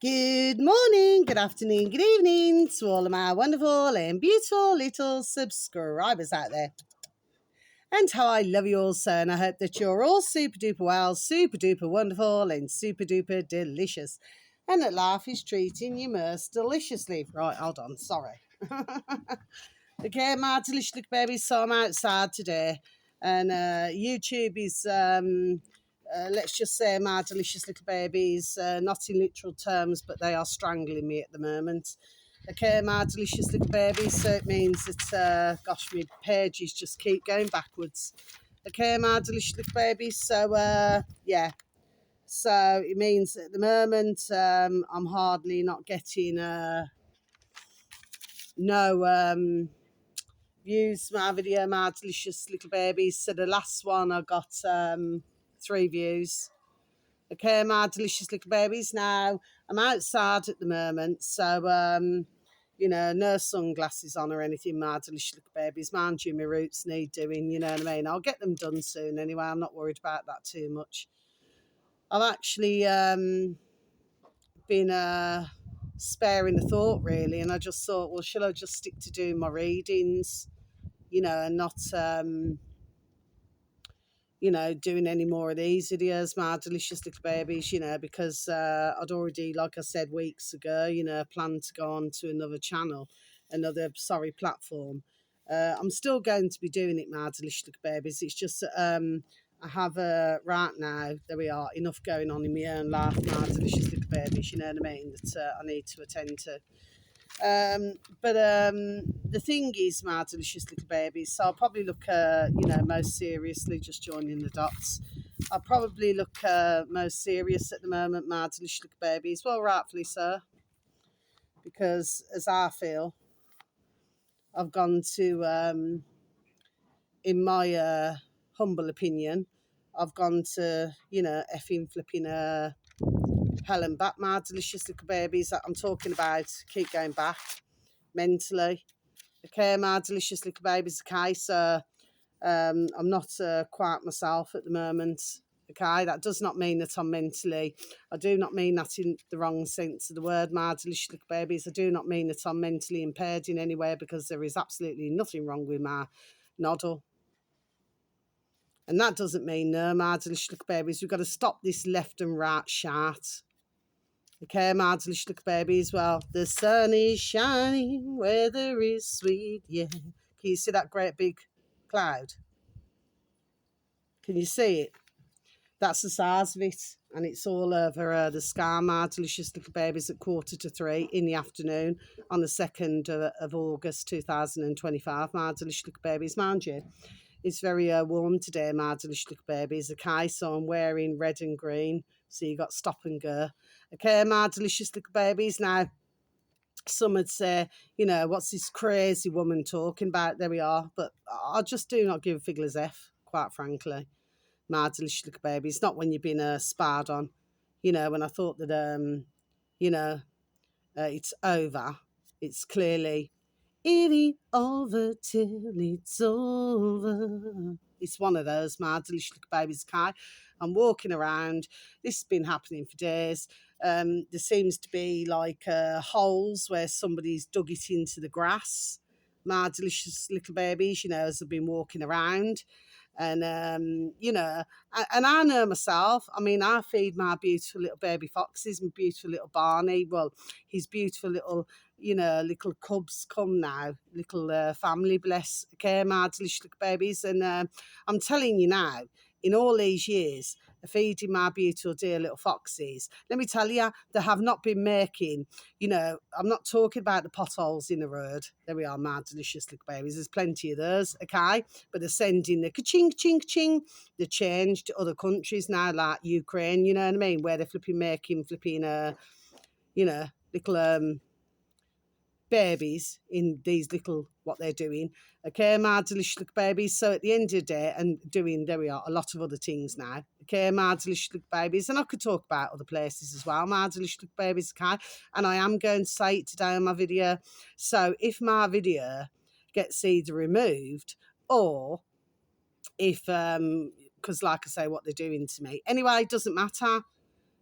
Good morning, good afternoon, good evening to all of my wonderful and beautiful little subscribers out there. And how I love you all so, and I hope that you're all super duper well, super duper wonderful, and super duper delicious. And that life is treating you most deliciously. Right, hold on, sorry. Okay, my delicious little babies, so I'm outside today, and YouTube is let's just say my delicious little babies, not in literal terms, but they are strangling me at the moment. Okay, my delicious little babies, so it means that, gosh, my pages just keep going backwards. Okay, my delicious little babies, so yeah. So it means at the moment I'm hardly not getting no views my video, my delicious little babies. So the last one I got 3 views. Okay, my delicious little babies. Now I'm outside at the moment, so no sunglasses on or anything, my delicious little babies. Mind you, my roots need doing, you know what I mean? I'll get them done soon anyway. I'm not worried about that too much. I've actually been sparing the thought really, and I just thought, well, shall I just stick to doing my readings, and not doing any more of these videos, my delicious little babies, because I'd already, like I said weeks ago, planned to go on to another channel, platform. I'm still going to be doing it, my delicious little babies. It's just that I have right now, there we are, enough going on in my own life, my delicious little babies, you know what I mean, that I need to attend to. But the thing is, my delicious little babies, so I'll probably look, most seriously, just joining the dots. I'll probably look most serious at the moment, my delicious little babies. Well, rightfully so, because as I feel, I've gone to, in my humble opinion, I've gone to, effing flipping hell and back, my delicious little babies that I'm talking about. Keep going back mentally. Okay, my delicious little babies. Okay, so I'm not quite myself at the moment. Okay, that does not mean that I'm mentally, I do not mean that in the wrong sense of the word, my delicious little babies. I do not mean that I'm mentally impaired in any way, because there is absolutely nothing wrong with my noddle. And that doesn't mean, no, my delicious little babies, we've got to stop this left and right shart. Okay, my delicious little babies. Well, the sun is shining, weather is sweet, yeah. Can you see that great big cloud? Can you see it? That's the size of it, and it's all over the sky, my delicious little babies, at 2:45 in the afternoon on the 2nd of August 2025, my delicious little babies. Mind you, it's very warm today, my delicious little babies. Okay, so I'm wearing red and green, so you got stop and go. Okay, my delicious little babies. Now, some would say, what's this crazy woman talking about? There we are. But I just do not give a fig's F, quite frankly, my delicious little babies. Not when you've been spied on. When I thought that, it's over, it's clearly, it ain't over till it's over. It's one of those, my delicious little babies. Kai, I'm walking around. This has been happening for days. There seems to be like holes where somebody's dug it into the grass. My delicious little babies, as I've been walking around. And, and I know myself. I mean, I feed my beautiful little baby foxes, my beautiful little Barney. Well, his beautiful little, little cubs come now, little family, bless, okay, my delicious little babies. And I'm telling you now, in all these years of feeding my beautiful dear little foxes, let me tell you, they have not been making, I'm not talking about the potholes in the road. There we are, my delicious little babies. There's plenty of those, okay? But they're sending the ka-ching, ching, ching. They're changed to other countries now, like Ukraine, you know what I mean? Where they're making little babies in these little, what they're doing. Okay, my delicious little babies. So at the end of the day, and doing, there we are, a lot of other things now. Okay, my delicious little babies. And I could talk about other places as well, my delicious little babies, okay? And I am going to say it today on my video. So if my video gets either removed, or if, because like I say, what they're doing to me. Anyway, it doesn't matter.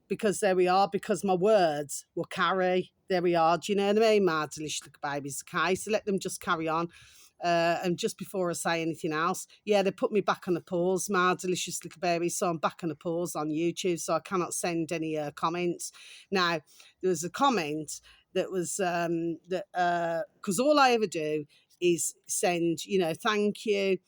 because there we are, because my words will carry. There we are. Do you know what I mean, my delicious little babies? Okay, so let them just carry on. And just before I say anything else, yeah, they put me back on the pause, my delicious little baby. So I'm back on the pause on YouTube, so I cannot send any comments. Now, there was a comment that was because all I ever do is send, thank you,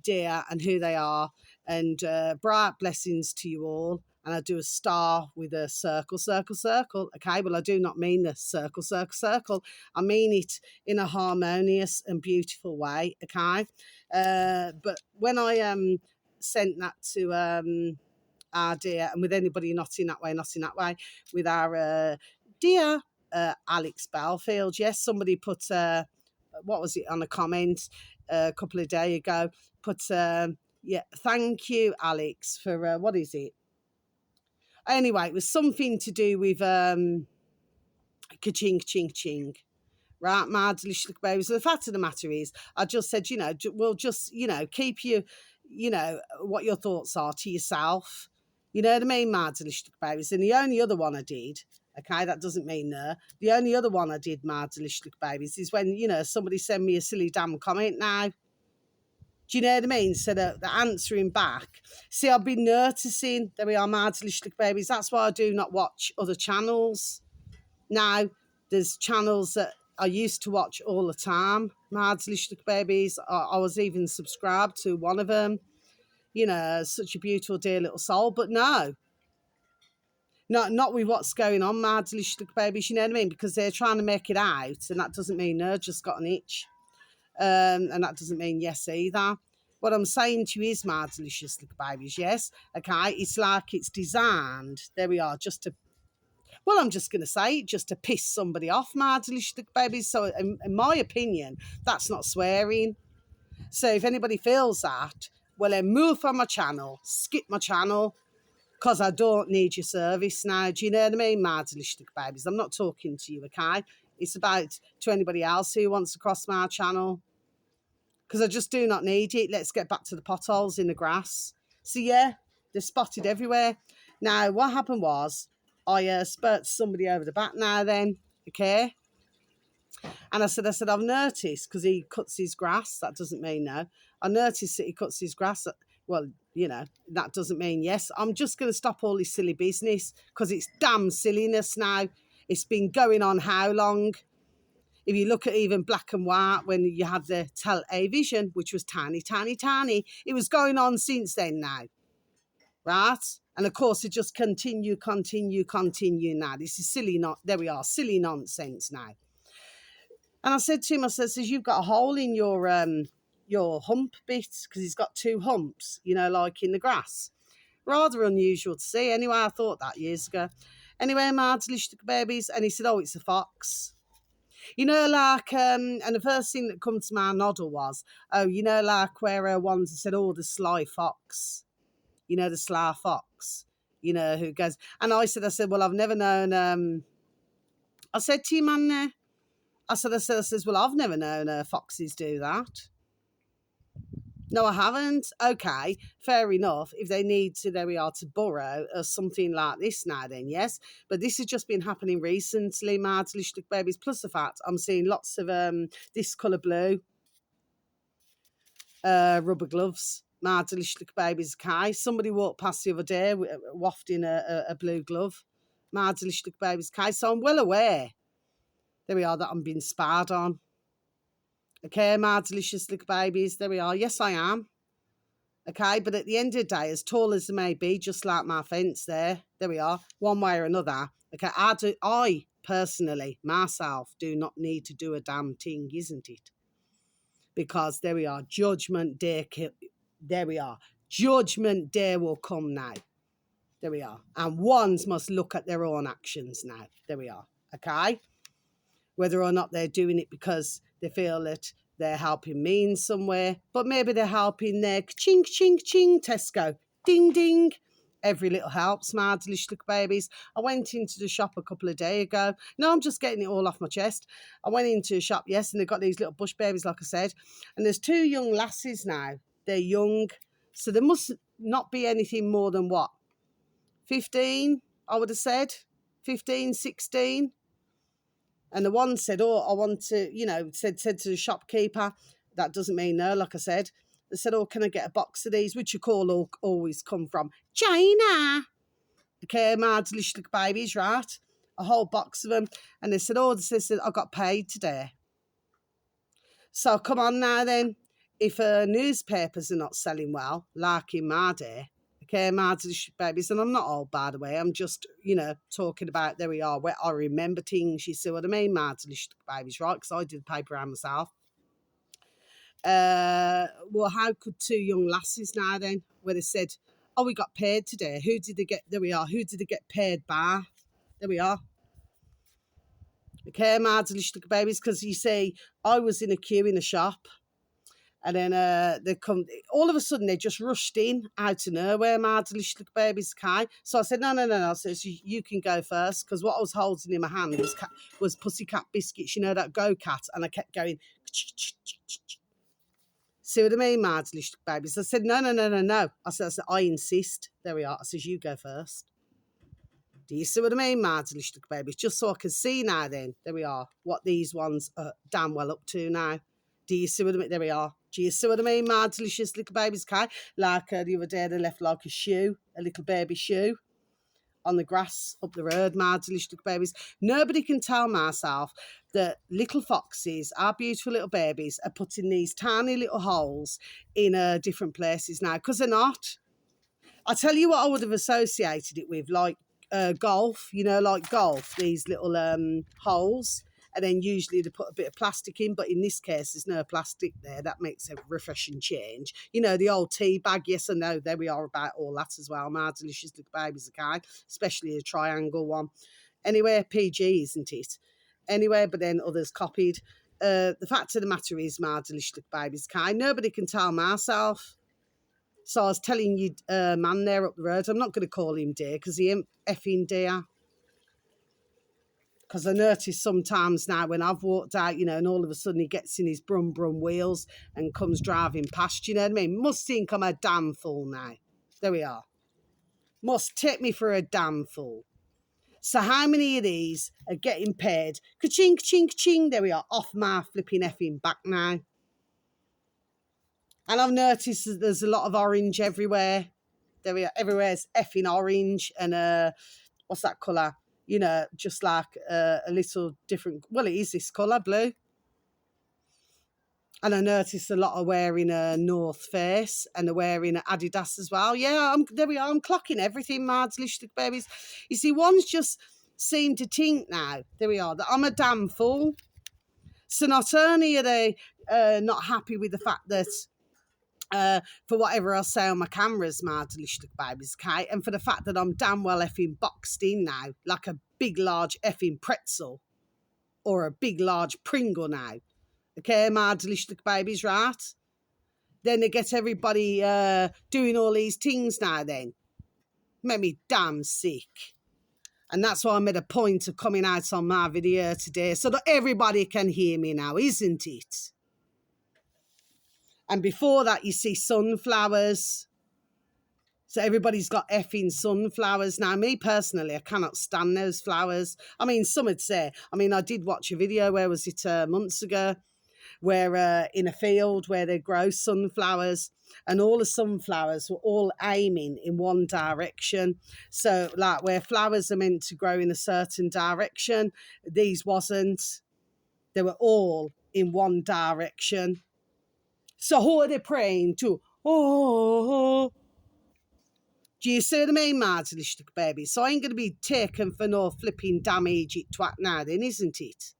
dear, and who they are, and bright blessings to you all. And I do a star with a circle, circle, circle. Okay, well, I do not mean the circle, circle, circle. I mean it in a harmonious and beautiful way. Okay, but when I sent that to our dear, and with anybody not in that way, with our dear Alex Belfield, yes, somebody put what was it on a comment a couple of days ago? Put yeah, thank you, Alex, for what is it? Anyway, it was something to do with ka-ching, ching, ching. Right, my delicious little baby. So the fact of the matter is, I just said, we'll just, keep you, what your thoughts are to yourself. You know what I mean, my delicious little babies. And the only other one I did, okay, that doesn't mean the only other one I did, my delicious little babies, is when, somebody send me a silly damn comment now. Do you know what I mean? So the answering back. See, I've been noticing, there we are, my delicious little babies. That's why I do not watch other channels. Now, there's channels that I used to watch all the time. My delicious little babies. I was even subscribed to one of them. Such a beautiful, dear little soul. But no, not with what's going on, my delicious little babies. You know what I mean? Because they're trying to make it out, and that doesn't mean no, just got an itch. And that doesn't mean yes either. What I'm saying to you is, my delicious little babies, yes, okay, it's like it's designed, there we are, just to, well, I'm just going to say it, just to piss somebody off, my delicious little babies. So in my opinion, that's not swearing. So if anybody feels that, well, then move from my channel, skip my channel, because I don't need your service now. Do you know what I mean, my delicious little babies? I'm not talking to you, okay? It's about to anybody else who wants to cross my channel, because I just do not need it. Let's get back to the potholes in the grass. So yeah, they're spotted everywhere. Now, what happened was, I spurt somebody over the back now then, okay? And I said, I've noticed, because he cuts his grass, that doesn't mean no. I noticed that he cuts his grass. Well, that doesn't mean yes. I'm just going to stop all this silly business, because it's damn silliness now. It's been going on how long? If you look at even black and white, when you had the television, which was tiny, tiny, tiny, it was going on since then now, right? And of course, it just continue now. This is silly, there we are, silly nonsense now. And I said to him, says, you've got a hole in your hump bit, because he's got two humps, like in the grass. Rather unusual to see. Anyway, I thought that years ago. Anyway, my delicious babies, and he said, oh, it's a fox. And the first thing that comes to my noddle was, like where ones said, oh, the sly fox, the sly fox, who goes. And I said, well, I've never known, I said to you, man, I says, well, I've never known foxes do that. No, I haven't. Okay, fair enough. If they need to, there we are, to burrow or something like this now, then yes. But this has just been happening recently, my delicious babies. Plus the fact I'm seeing lots of this colour blue rubber gloves, my delicious babies. Okay, somebody walked past the other day wafting a blue glove, my delicious babies. Okay, so I'm well aware, there we are, that I'm being spied on. Okay, my delicious little babies, there we are. Yes, I am. Okay, but at the end of the day, as tall as they may be, just like my fence there we are, one way or another. Okay, I personally, myself, do not need to do a damn thing, isn't it? Because there we are, judgment day, there we are. Judgment day will come now. There we are. And ones must look at their own actions now. There we are. Okay? Whether or not they're doing it because they feel that they're helping me in somewhere, but maybe they're helping their ching, ching, ching, Tesco. Ding, ding. Every little helps, my delicious little babies. I went into the shop a couple of days ago. No, I'm just getting it all off my chest. I went into a shop, yes, and they've got these little bush babies, like I said. And there's two young lasses now. They're young. So there must not be anything more than what? 15? I would have said. 15, 16. And the one said, oh, I want to, said to the shopkeeper, that doesn't mean no, like I said. They said, oh, can I get a box of these? Which you call always come from China. Okay, Mads little babies, right? A whole box of them. And they said, oh, I got paid today. So come on now then. If newspapers are not selling well, like in my day, okay, Mads little babies, and I'm not old, by the way, I'm just, talking about, there we are, where I remember things, you see what I mean, Mads little babies, right? Because I did the paper round myself. Well, how could two young lasses now then, where they said, oh, we got paid today. Who did they get? There we are. Who did they get paid by? There we are. Okay, my little babies, because you see, I was in a queue in a shop, and then they come, all of a sudden they just rushed in out of nowhere, my little babies, okay? So I said, no. I said, you can go first, because what I was holding in my hand was Pussycat biscuits, that go-cat, and I kept going, see what I mean, Mads, little babies? I said, no. I said, I insist. There we are. I said, you go first. Do you see what I mean, Mads, little babies? Just so I can see now then, there we are, what these ones are damn well up to now. Do you see what I mean? There we are. Do you see what I mean, Mads, little babies, okay? Like the other day, they left like a little baby shoe on the grass up the road, Mads, little babies. Nobody can tell myself that little foxes, our beautiful little babies, are putting these tiny little holes in different places now, because they're not. I tell you what I would have associated it with, like golf, like golf, these little holes, and then usually they put a bit of plastic in, but in this case there's no plastic there. That makes a refreshing change. The old tea bag, yes I know, there we are about all that as well. My delicious little babies, okay, especially a triangle one. Anyway, PG, isn't it? Anyway, but then others copied. The fact of the matter is, my delicious little babies, okay, nobody can tell myself. So I was telling you, man there up the road, I'm not going to call him dear because he ain't effing dear. Because I notice sometimes now when I've walked out, and all of a sudden he gets in his brum wheels and comes driving past, you know what I mean? Must think I'm a damn fool now. There we are. Must take me for a damn fool. So how many of these are getting paid? Ka-ching, ka-ching, ka-ching. There we are, off my flipping effing back now. And I've noticed that there's a lot of orange everywhere. There we are. Everywhere's effing orange. And what's that colour? Just like a little different. Well, it is this colour, blue. And I noticed a lot of wearing a North Face and they're wearing Adidas as well. Yeah, there we are. I'm clocking everything, Mads, little babies. You see, ones just seem to think now, there we are, that I'm a damn fool. So not only are they not happy with the fact that for whatever I say on my cameras, my delicious babies, okay? And for the fact that I'm damn well effing boxed in now, like a big, large effing pretzel or a big, large Pringle now, okay, my delicious babies, right? Then they get everybody doing all these things now then. Make me damn sick. And that's why I made a point of coming out on my video today so that everybody can hear me now, isn't it? And before that, you see sunflowers. So everybody's got effing sunflowers. Now, me personally, I cannot stand those flowers. I mean, some would say, I did watch a video, where was it, months ago, where in a field where they grow sunflowers, and all the sunflowers were all aiming in one direction. So like where flowers are meant to grow in a certain direction, these wasn't. They were all in one direction. So who are they praying to? Oh, do you see what I mean, Martin, little baby? So I ain't going to be taken for no flipping damage it twat now then, isn't it?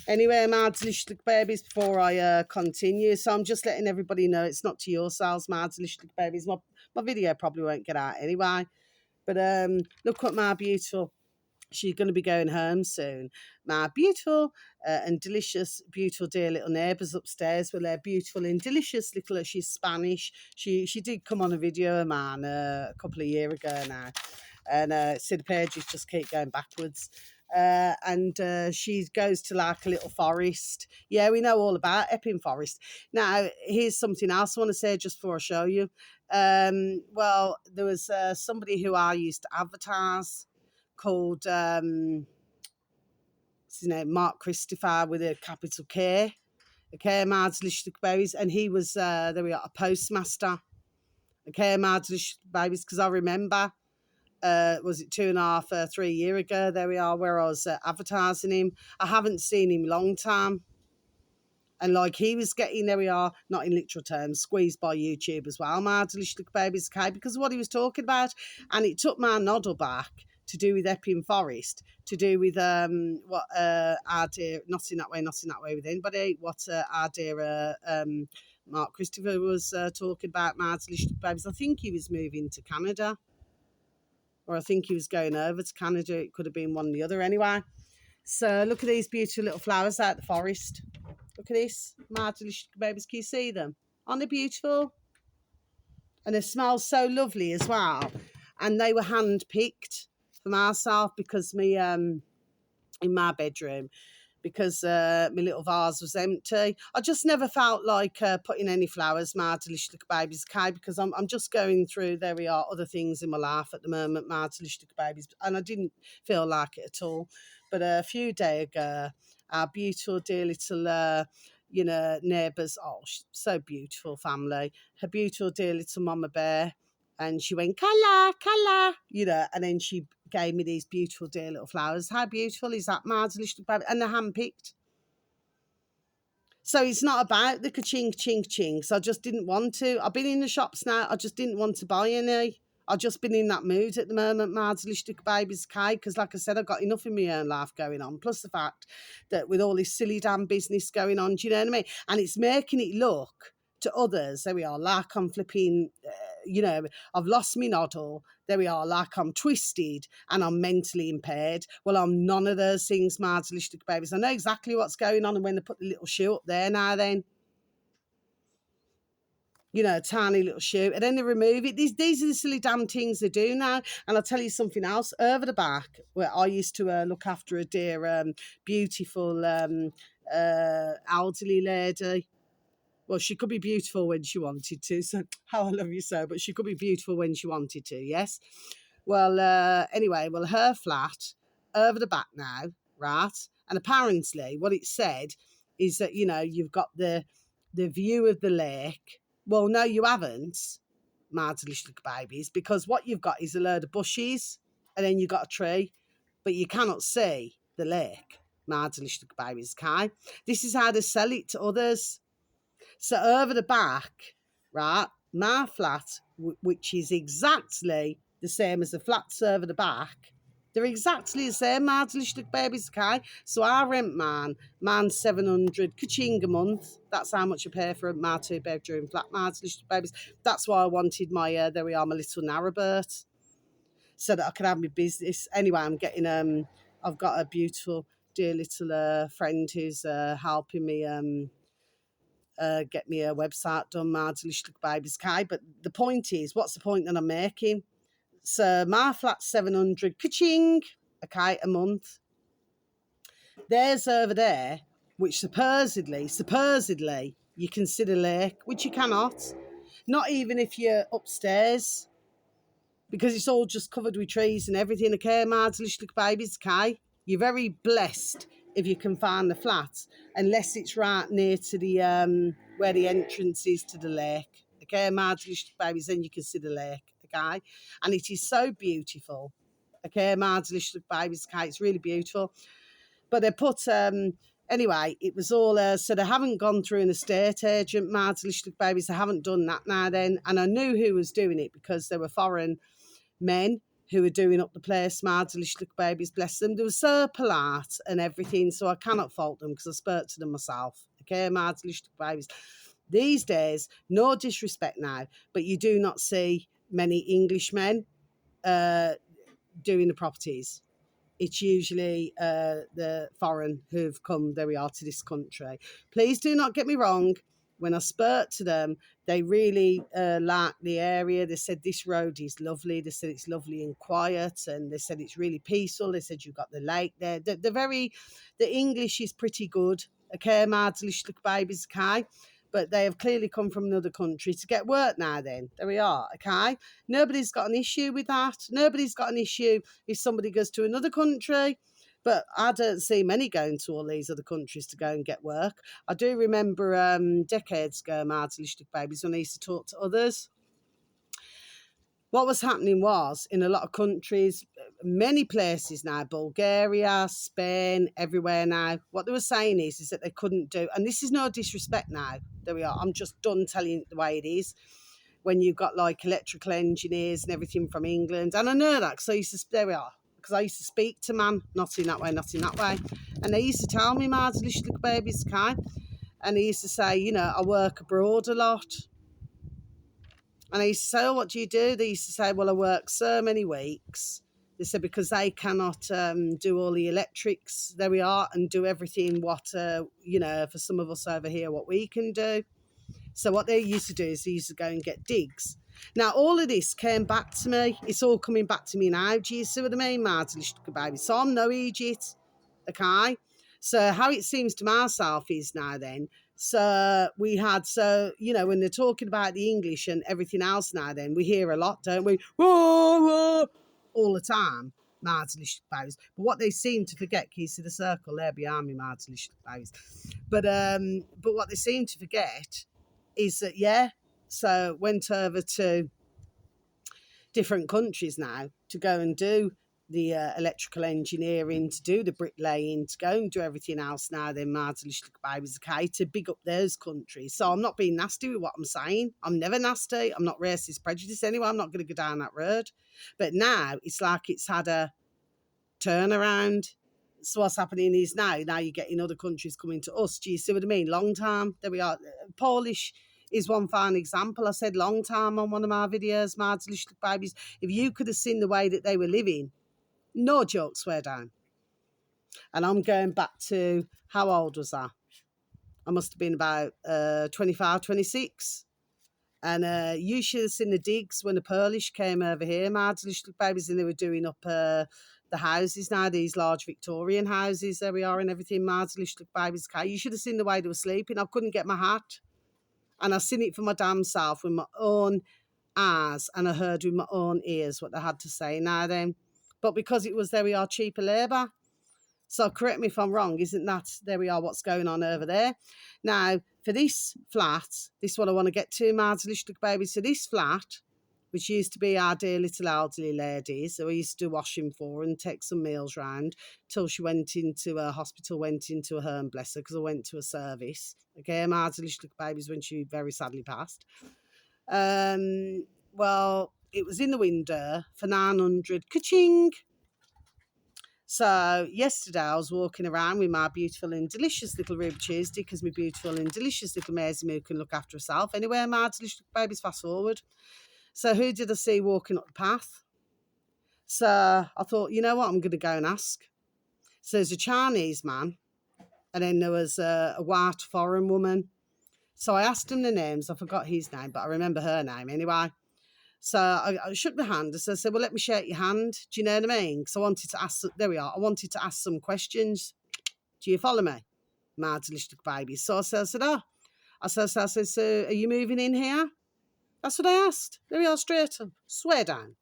Anyway, Martin, little babies, before I continue, so I'm just letting everybody know it's not to yourselves, Martin, little babies. My video probably won't get out anyway. But look at my beautiful. She's going to be going home soon. My beautiful and delicious, beautiful, dear little neighbours upstairs. Well, they're beautiful and delicious little. She's Spanish. She did come on a video of mine a couple of years ago now, and see the pages just keep going backwards. And she goes to like a little forest. Yeah, we know all about Epping Forest. Now, here's something else I want to say just before I show you. Well, there was somebody who I used to advertise called what's his name, Mark Christopher with a capital K. Okay, Marslish babies, and he was there. We got a postmaster. Okay, Marslish babies, because I remember. Was it 2.5, 3 year ago? There we are, where I was advertising him. I haven't seen him long time. And like he was getting, there we are, not in literal terms, squeezed by YouTube as well, my delicious little babies, okay, because of what he was talking about. And it took my noddle back to do with Epping Forest, to do with what our dear, not in that way with anybody, what our dear Mark Christopher was talking about, my delicious little babies. I think he was moving to Canada, or I think he was going over to Canada. It could have been one or the other anyway. So look at these beautiful little flowers out the forest. Look at this. My delicious babies. Can you see them? Aren't they beautiful? And they smell so lovely as well. And they were hand-picked for myself because me in my bedroom, because my little vase was empty. I just never felt like putting any flowers, my delicious little babies, okay, because I'm just going through, there we are, other things in my life at the moment, my delicious little babies, and I didn't feel like it at all. But a few days ago, our beautiful dear little neighbours, oh, so beautiful family, her beautiful dear little mama bear, and she went, colour, colour, and then she gave me these beautiful dear little flowers. How beautiful is that, my delicious baby? And they're hand-picked. So it's not about the ka-ching, ching, ching. So I just didn't want to. I've been in the shops now. I just didn't want to buy any. I've just been in that mood at the moment, my delicious babies, okay? Because like I said, I've got enough in my own life going on. Plus the fact that with all this silly damn business going on, do you know what I mean? And it's making it look to others, there we are, like I'm flipping, I've lost my noddle, there we are, like I'm twisted and I'm mentally impaired. Well, I'm none of those things, my delicious babies. I know exactly what's going on, and when they put the little shoe up there now then, tiny little shoe, and then they remove it. These are the silly damn things they do now. And I'll tell you something else, over the back, where I used to look after a dear, beautiful elderly lady. Well, she could be beautiful when she wanted to, so how I love you so, but she could be beautiful when she wanted to, yes? Well, anyway, her flat, over the back now, right? And apparently what it said is that, you've got the view of the lake. Well, no, you haven't, my delicious little babies, because what you've got is a load of bushes, and then you've got a tree, but you cannot see the lake, my delicious little babies, okay? This is how they sell it to others. So over the back, right, my flat, which is exactly the same as the flats over the back, they're exactly the same, my delicious babies, okay? So I rent mine's 700 ka-ching a month. That's how much I pay for my 2-bedroom flat, my delicious babies. That's why I wanted my, there we are, my little narrowboat, so that I could have my business. Anyway, I'm getting, I've got a beautiful, dear little friend who's helping me get me a website done, my delicious babies, Kai. But the point is, what's the point that I'm making? So my flat's 700 ka-ching, okay, a month. There's over there, which supposedly you consider lake, which you cannot. Not even if you're upstairs, because it's all just covered with trees and everything, okay, my delicious babies, okay? You're very blessed if you can find the flat, unless it's right near to the where the entrance is to the lake, okay, my delicious babies, then you can see the lake, okay? And it is so beautiful, okay, my delicious babies, okay? It's really beautiful. But they put anyway, it was all so they haven't gone through an estate agent, my delicious babies. They haven't done that now then. And I knew who was doing it, because there were foreign men who were doing up the place, my delicious little babies, bless them. They were so polite and everything, so I cannot fault them, because I spoke to them myself, okay, my delicious little babies. These days, no disrespect now, but you do not see many Englishmen doing the properties. It's usually the foreign who've come, there we are, to this country. Please do not get me wrong. When I spoke to them, they really liked the area. They said this road is lovely. They said it's lovely and quiet, and they said it's really peaceful. They said you've got the lake there. The English is pretty good. Okay, my delicious little babies, okay. but they have clearly come from another country to get work now then. There we are, okay? Nobody's got an issue with that. Nobody's got an issue if somebody goes to another country. But I don't see many going to all these other countries to go and get work. I do remember decades ago, Mads Babies, when I used to talk to others. What was happening was, in a lot of countries, many places now, Bulgaria, Spain, everywhere now, what they were saying is that they couldn't do, and this is no disrespect now, there we are, I'm just done telling you the way it is, when you've got like electrical engineers and everything from England, and I know that because I used to, there we are, because I used to speak to man, not in that way, not in that way, and they used to tell me, Mads, little babies, okay? And they used to say, you know, I work abroad a lot. And I used to say, oh, what do you do? They used to say, well, I work so many weeks. They said, because they cannot do all the electrics, there we are, and do everything what, you know, for some of us over here, what we can do. So what they used to do is they used to go and get digs. Now, all of this came back to me. It's all coming back to me now. Do you see what I mean, Martin? So I'm no idiot, okay? So how it seems to myself is now then, so we had, so, you know, when they're talking about the English and everything else now then, we hear a lot, don't we? Whoa, whoa, all the time, Martin. But what they seem to forget, can you see the circle there behind me, Martin? But what they seem to forget is that, yeah, so went over to different countries now to go and do the electrical engineering, to do the bricklaying, to go and do everything else now then was okay, to big up those countries. So I'm not being nasty with what I'm saying. I'm never nasty. I'm not racist, prejudice anyway. I'm not going to go down that road. But now it's like it's had a turnaround. So what's happening is now you're getting other countries coming to us. Do you see what I mean? Long time. There we are. Polish is one fine example. I said long time on one of my videos, Mads Little Babies. If you could have seen the way that they were living, no joke, swear down. And I'm going back to, how old was I? I must have been about 25, 26. And you should have seen the digs when the Polish came over here, Mads Little Babies, and they were doing up the houses now, these large Victorian houses, there we are, and everything, Mads Little Babies. You should have seen the way they were sleeping. I couldn't get my hat. And I seen it for my damn self with my own eyes, and I heard with my own ears what they had to say now then. But because it was, there we are, cheaper labour. So correct me if I'm wrong, isn't that, there we are, what's going on over there? Now, for this flat, this is what I want to get to, Mads Little Baby. So this flat, which used to be our dear little elderly lady, so I used to do washing for and take some meals round till she went into a hospital, went into a home, bless her, because I went to a service. Okay, Mads Little Babies when she very sadly passed. Well, it was in the window for 900, ka-ching. So yesterday I was walking around with my beautiful and delicious little Ruby Tuesday, because my beautiful and delicious little Maisie Moo can look after herself. Anyway, my little babies, fast forward. So who did I see walking up the path? So I thought, you know what, I'm going to go and ask. So there's a Chinese man, and then there was a white foreign woman. So I asked him the names. I forgot his name, but I remember her name anyway. So I shook the hand. So I said, well, let me shake your hand. Do you know what I mean? Because I wanted to ask, there we are, I wanted to ask some questions. Do you follow me? My little baby. So I said, so are you moving in here? That's what I asked. There we are, straight up. Swear down.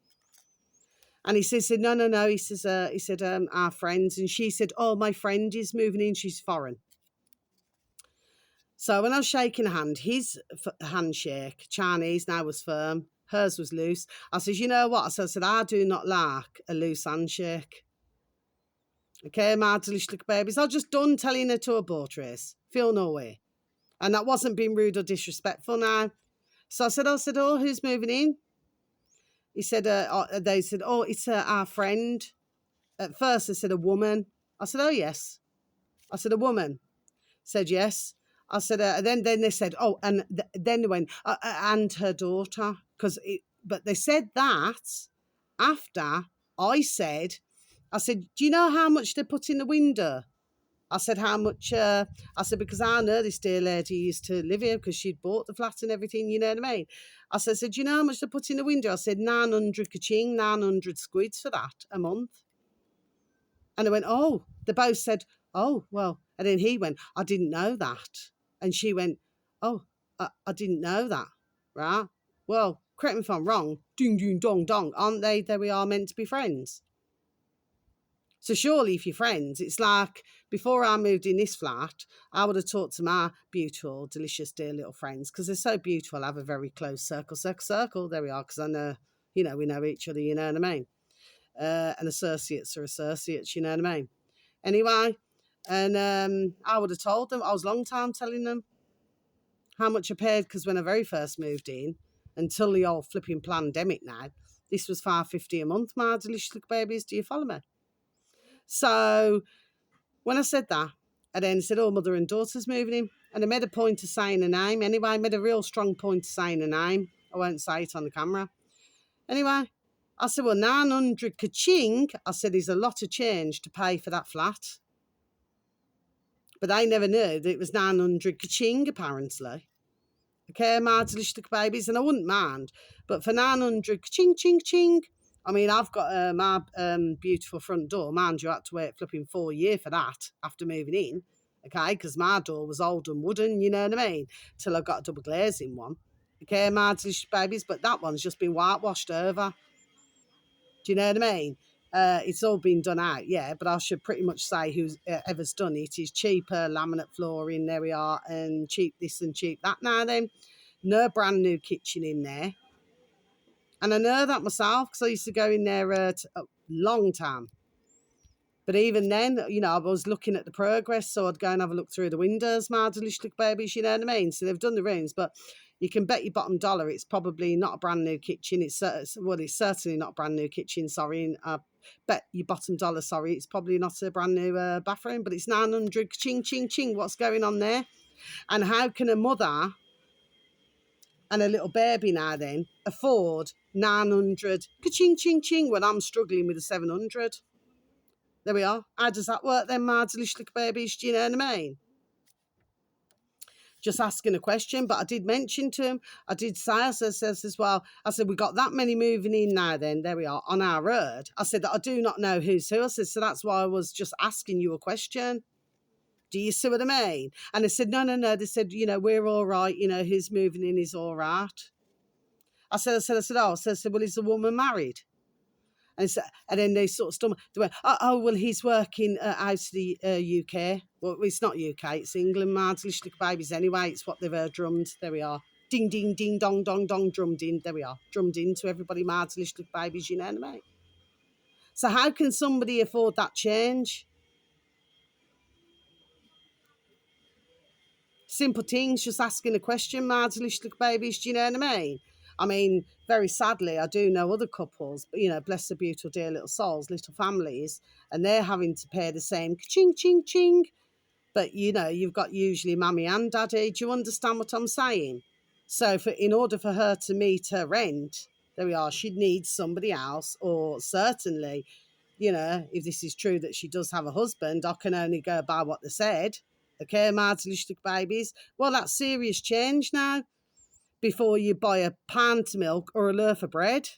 And he said, no. He said, our friends. And she said, oh, my friend is moving in. She's foreign. So when I was shaking a hand, his handshake, Chinese, now was firm. Hers was loose. I said, you know what? I said, I do not like a loose handshake. Okay, my delicious little babies. I just done telling her to a boat race. Feel no way. And that wasn't being rude or disrespectful now. So I said, oh, who's moving in? He said, they said, oh, it's our friend. At first, they said a woman. I said, oh, yes. I said, a woman. Said, yes. I said, then they said, oh, and then they went, and her daughter. But they said that after I said, do you know how much they put in the window? I said, how much? I said, because I know this dear lady used to live here because she'd bought the flat and everything, you know what I mean? I said, do you know how much they put in the window? I said, 900 ka-ching, 900 squids for that a month. And they went, oh, they both said, oh, well. And then he went, I didn't know that. And she went, oh, I didn't know that, right? Well, correct me if I'm wrong. Ding, ding, dong, dong. Aren't they? There we are meant to be friends. So surely if you're friends, it's like before I moved in this flat, I would have talked to my beautiful, delicious, dear little friends because they're so beautiful. I have a very close circle. There we are, because I know, we know each other, you know what I mean? And associates are associates, you know what I mean? Anyway, and I would have told them, I was a long time telling them how much I paid, because when I very first moved in, until the old flipping pandemic now, this was $5.50 a month, my delicious little babies. Do you follow me? So when I said that, I then said, oh, mother and daughter's moving in. And I made a point of saying a name. Anyway, I made a real strong point of saying a name. I won't say it on the camera. Anyway, I said, well, 900 ka-ching. I said, there's a lot of change to pay for that flat. But they never knew that it was 900 ka-ching, apparently. Okay, my delicious little babies, and I wouldn't mind. But for 900 ka-ching, ching, ching, I mean, I've got my beautiful front door. Mind you, I had to wait flipping 4 years for that after moving in, okay, because my door was old and wooden, you know what I mean, till I got a double glazing one. Okay, my delicious babies, but that one's just been whitewashed over. Do you know what I mean? It's all been done out, yeah, but I should pretty much say who's ever's done it is cheaper laminate flooring, there we are, and cheap this and cheap that. Now then, no brand new kitchen in there. And I know that myself because I used to go in there a long time. But even then, I was looking at the progress, so I'd go and have a look through the windows, my delicious little babies, you know what I mean? So they've done the rooms, but you can bet your bottom dollar it's probably not a brand new kitchen. It's certainly not a brand new kitchen, sorry. And I bet your bottom dollar, sorry, it's probably not a brand new bathroom, but it's 900, ching, ching, ching. What's going on there? And how can a mother and a little baby now then afford 900 ka-ching, ching, ching when I'm struggling with a 700? There we are. How does that work then, my delicious little babies? Do you know what I mean? Just asking a question, but I did mention to him, I did say, I said as well, I said, we got that many moving in now then, there we are, on our road. I said that I do not know who's who. I said, so that's why I was just asking you a question. Do you see what I mean? And I said, no. They said, we're all right, who's moving in is all right. I said, well, is the woman married? And then they sort of stumbled. They went, well, he's working out of the UK. Well, it's not UK, it's England, my delicious little babies anyway. It's what they've drummed. There we are. Ding, ding, ding, dong, dong, dong, drummed in. There we are. Drummed into everybody, my delicious little babies, you know what I mean? So how can somebody afford that change? Simple things, just asking a question, my delicious little babies, do you know what I mean? I mean, very sadly, I do know other couples, bless their beautiful, dear little souls, little families, and they're having to pay the same ching, ching, ching. But, you've got usually mummy and daddy. Do you understand what I'm saying? So in order for her to meet her rent, there we are, she'd need somebody else, or certainly, if this is true that she does have a husband, I can only go by what they said. Okay, my delicious babies. Well, that's serious change now. Before you buy a pint of milk or a loaf of bread,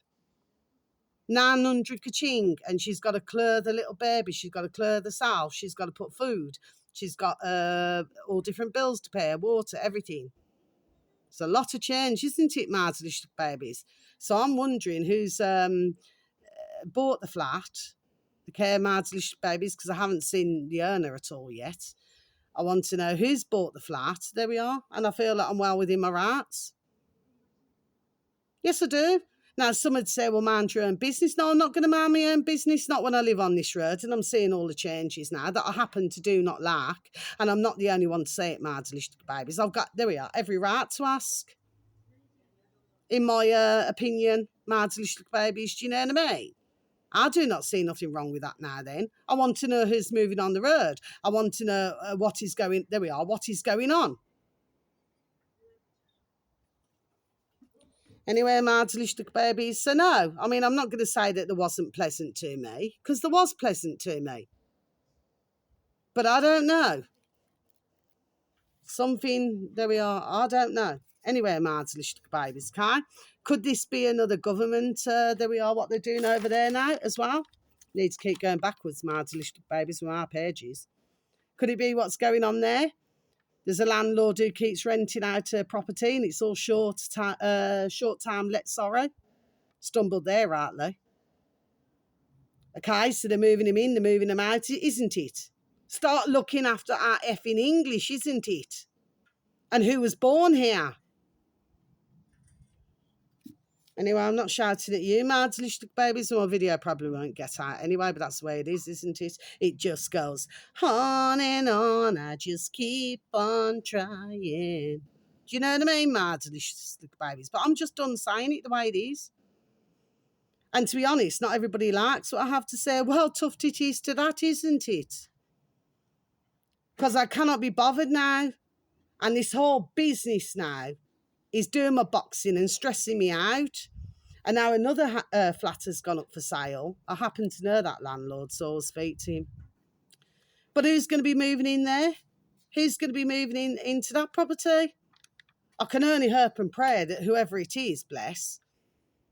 900 ka-ching, and she's got to clear the little baby, she's got to clear the sow, she's got to put food, she's got all different bills to pay, water, everything. It's a lot of change, isn't it, my delicious babies? So I'm wondering who's bought the flat, okay, my delicious babies, because I haven't seen the owner at all yet. I want to know who's bought the flat. There we are. And I feel like I'm well within my rights. Yes, I do. Now, some would say, well, mind your own business. No, I'm not going to mind my own business, not when I live on this road. And I'm seeing all the changes now that I happen to do not like. And I'm not the only one to say it, my delicious babies. I've got, there we are, every right to ask. In my opinion, my delicious babies, do you know what I mean? I do not see nothing wrong with that now then. I want to know who's moving on the road. I want to know what is going, there we are, what is going on. Anyway, my delicious babies. So no, I mean, I'm not going to say that there wasn't pleasant to me, because there was pleasant to me. But I don't know. Something, there we are, I don't know. Anyway, my delicious babies, okay? Could this be another government, there we are, what they're doing over there now as well? Need to keep going backwards, my delicious babies, with our pages. Could it be what's going on there? There's a landlord who keeps renting out her property and it's all short time let, sorry. Stumbled there, aren't they? Okay, so they're moving him in, they're moving him out, isn't it? Start looking after our effing English, isn't it? And who was born here? Anyway, I'm not shouting at you, Mads, little babies. My video probably won't get out anyway, but that's the way it is, isn't it? It just goes on and on. I just keep on trying. Do you know what I mean, Mads, little babies? But I'm just done saying it the way it is. And to be honest, not everybody likes what I have to say. Well, tough it is to that, isn't it? Because I cannot be bothered now. And this whole business now is doing my boxing and stressing me out. And now another flat has gone up for sale. I happen to know that landlord, so I'll speak to him. But who's going to be moving in there? Who's going to be moving into that property? I can only hope and pray that whoever it is, bless,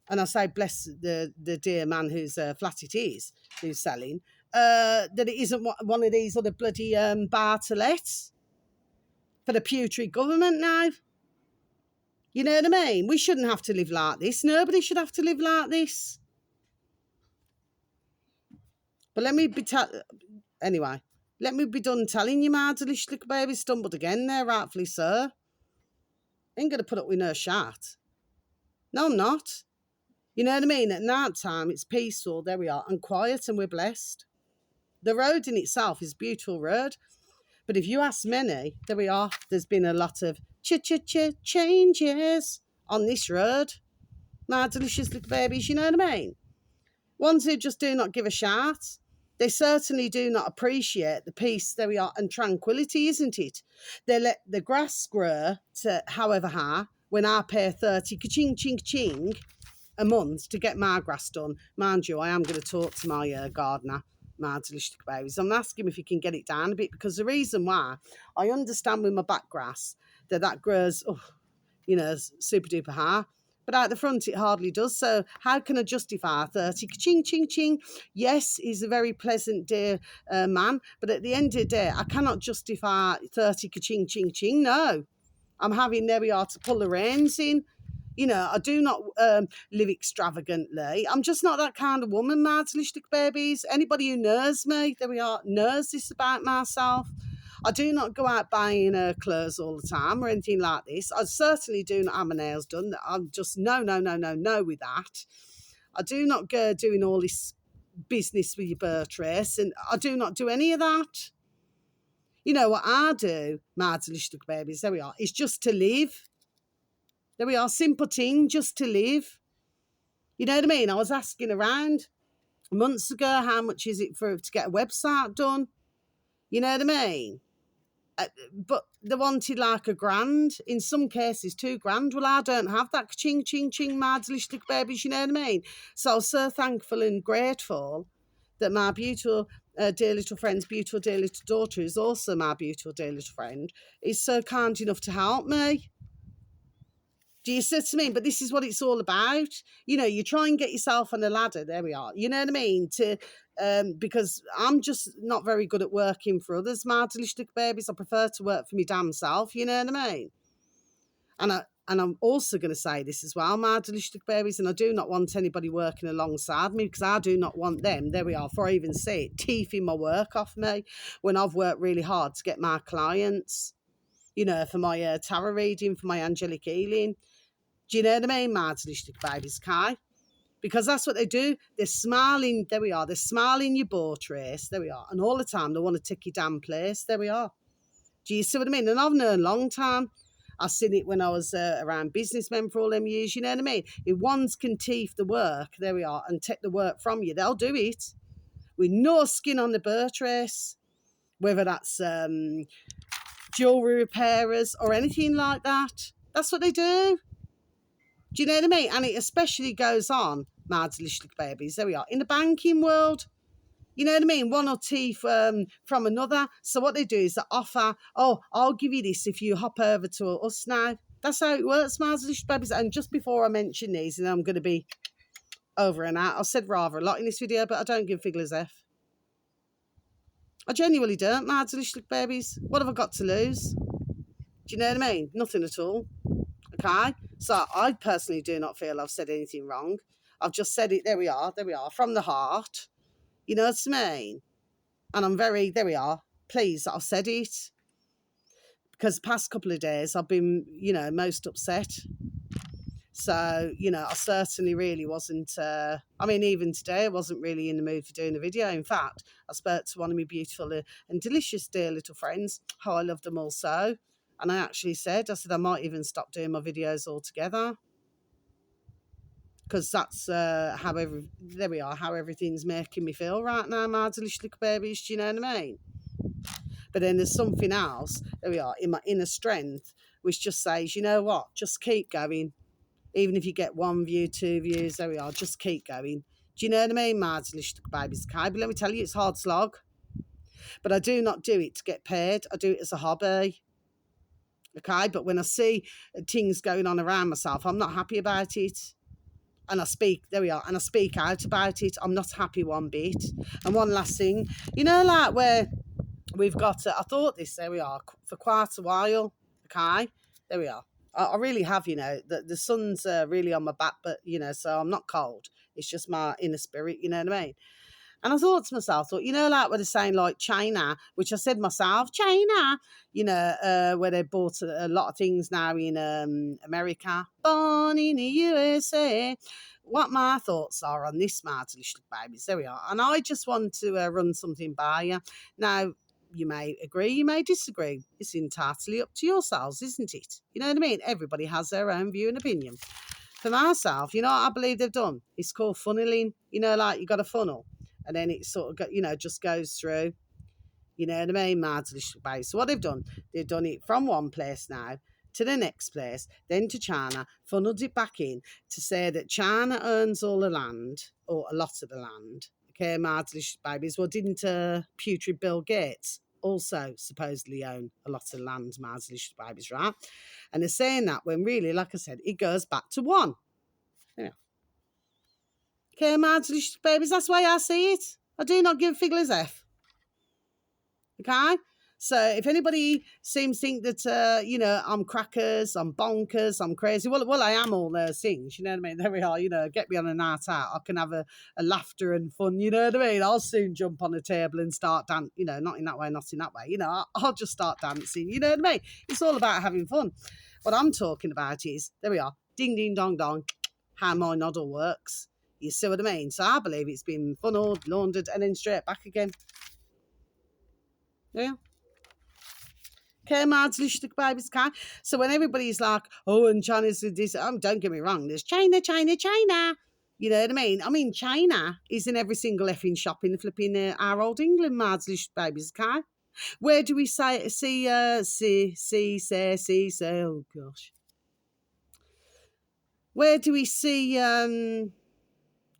and I say bless the dear man whose flat it is, who's selling, that it isn't one of these other bloody bar to let for the putrid government now. You know what I mean? We shouldn't have to live like this. Nobody should have to live like this. But let me be anyway. Let me be done telling you, my delicious little baby stumbled again there, rightfully so. Ain't gonna put up with no shot. No, I'm not. You know what I mean? At night time, it's peaceful. There we are, and quiet, and we're blessed. The road in itself is a beautiful road. But if you ask many, there we are. There's been a lot of changes on this road. My delicious little babies, you know what I mean? Ones who just do not give a shit. They certainly do not appreciate the peace, there we are, and tranquility, isn't it? They let the grass grow to however high when I pay 30 ka-ching, ching, ching a month to get my grass done. Mind you, I am going to talk to my gardener, my delicious babies. I'm asking him if he can get it down a bit, because the reason why, I understand with my back grass that grows, super duper high. But out the front, it hardly does. So how can I justify 30? Ching, ching, ching. Yes, he's a very pleasant, dear man. But at the end of the day, I cannot justify 30 ching, ching, ching. No. I'm having, there we are, to pull the reins in. You know, I do not live extravagantly. I'm just not that kind of woman, my delicious babies. Anybody who knows me, there we are, knows this about myself. I do not go out buying clothes all the time or anything like this. I certainly do not have my nails done. I'm just no with that. I do not go doing all this business with your birth race, and I do not do any of that. You know what I do, my delicious babies, there we are, is just to live. There we are, simple thing, just to live. You know what I mean? I was asking around months ago, how much is it to get a website done? You know what I mean? But they wanted like $1,000, in some cases $2,000. Well, I don't have that. Ching, ching, ching, my delicious babies, you know what I mean? So I was so thankful and grateful that my beautiful, dear little friend's beautiful, dear little daughter, who's also my beautiful, dear little friend, is so kind enough to help me. Do you see what I mean? But this is what it's all about. You know, you try and get yourself on a ladder. There we are. You know what I mean? Because I'm just not very good at working for others, my delicious babies. I prefer to work for me damn self. You know what I mean? And I'm also going to say this as well, my delicious babies, and I do not want anybody working alongside me, because I do not want them, there we are, before I even say it, teething my work off me when I've worked really hard to get my clients, you know, for my tarot reading, for my angelic healing. Do you know what I mean, my delicious babies, Kai? Because that's what they do. They're smiling, there we are, they're smiling your boat race, there we are, and all the time they want to take your damn place, there we are. Do you see what I mean? And I've known a long time. I've seen it when I was around businessmen for all them years, you know what I mean? If ones can teeth the work, there we are, and take the work from you, they'll do it. With no skin on the boat race, whether that's jewellery repairers or anything like that. That's what they do. Do you know what I mean? And it especially goes on, my delicious babies, there we are, in the banking world. You know what I mean? One or two from another. So what they do is they offer, oh, I'll give you this if you hop over to us now. That's how it works, my delicious babies. And just before I mention these, and I'm going to be over and out, I've said rather a lot in this video, but I don't give figures F. I genuinely don't, my delicious babies. What have I got to lose? Do you know what I mean? Nothing at all. Okay? So I personally do not feel I've said anything wrong. I've just said it, there we are, from the heart. You know what I mean? And I'm very, there we are, pleased that I've said it. Because the past couple of days I've been, most upset. So, I certainly really wasn't, even today I wasn't really in the mood for doing a video. In fact, I spoke to one of my beautiful and delicious dear little friends, how I love them all so. And I actually said, I might even stop doing my videos altogether. Because that's how everything's making me feel right now, my delicious little babies, do you know what I mean? But then there's something else, there we are, in my inner strength, which just says, you know what, just keep going. Even if you get 1 view, 2 views, there we are, just keep going. Do you know what I mean, my delicious little babies? Okay, but let me tell you, it's hard slog. But I do not do it to get paid. I do it as a hobby. Okay, but when I see things going on around myself, I'm not happy about it. And I speak, there we are, and I speak out about it. I'm not happy one bit. And one last thing, like where we've got, I thought this, there we are, for quite a while, okay? There we are. I really have, the sun's really on my back, but, so I'm not cold. It's just my inner spirit, you know what I mean? And I thought to myself, like what they're saying, like China, which I said myself, China, where they bought a lot of things now in America, born in the USA. What my thoughts are on this, my delicious babies, there we are. And I just want to run something by you. Now, you may agree, you may disagree. It's entirely up to yourselves, isn't it? You know what I mean? Everybody has their own view and opinion. For myself, what I believe they've done? It's called funneling. Like you got a funnel. And then it sort of, just goes through, you know what I mean, my delicious babies. So what they've done it from one place now to the next place, then to China, funneled it back in to say that China owns all the land, or a lot of the land. Okay, my delicious babies. Well, didn't putrid Bill Gates also supposedly own a lot of land, my delicious babies, right? And they're saying that when really, like I said, it goes back to one. Yeah. Okay, my delicious babies, that's why I see it. I do not give figures F. Okay? So if anybody seems to think that, I'm crackers, I'm bonkers, I'm crazy, well, I am all those things, you know what I mean? There we are, get me on a night out. I can have a laughter and fun, you know what I mean? I'll soon jump on a table and start dancing, not in that way, I'll just start dancing, you know what I mean? It's all about having fun. What I'm talking about is, there we are, ding, ding, dong, dong, how my noddle works. You see what I mean? So I believe it's been funneled, laundered, and then straight back again. Yeah. Okay, my delicious babies can. So when everybody's like, oh, and China's this, don't get me wrong, there's China, China, China. You know what I mean? China is in every single effing shop in the flipping our old England, my delicious babies, okay? Where do we say, oh gosh. Where do we see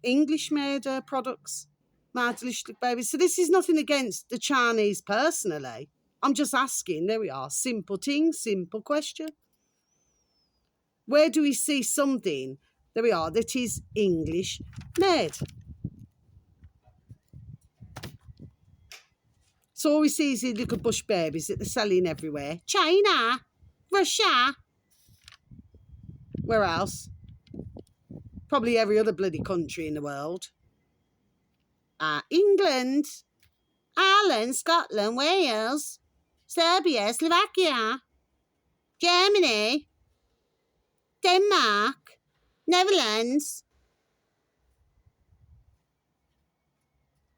English-made products, my delicious babies? So this is nothing against the Chinese personally. I'm just asking, there we are, simple thing, simple question. Where do we see something, there we are, that is English-made? So all we see is these little bush babies that they're selling everywhere. China, Russia, where else? Probably every other bloody country in the world. England, Ireland, Scotland, Wales, Serbia, Slovakia, Germany, Denmark, Netherlands.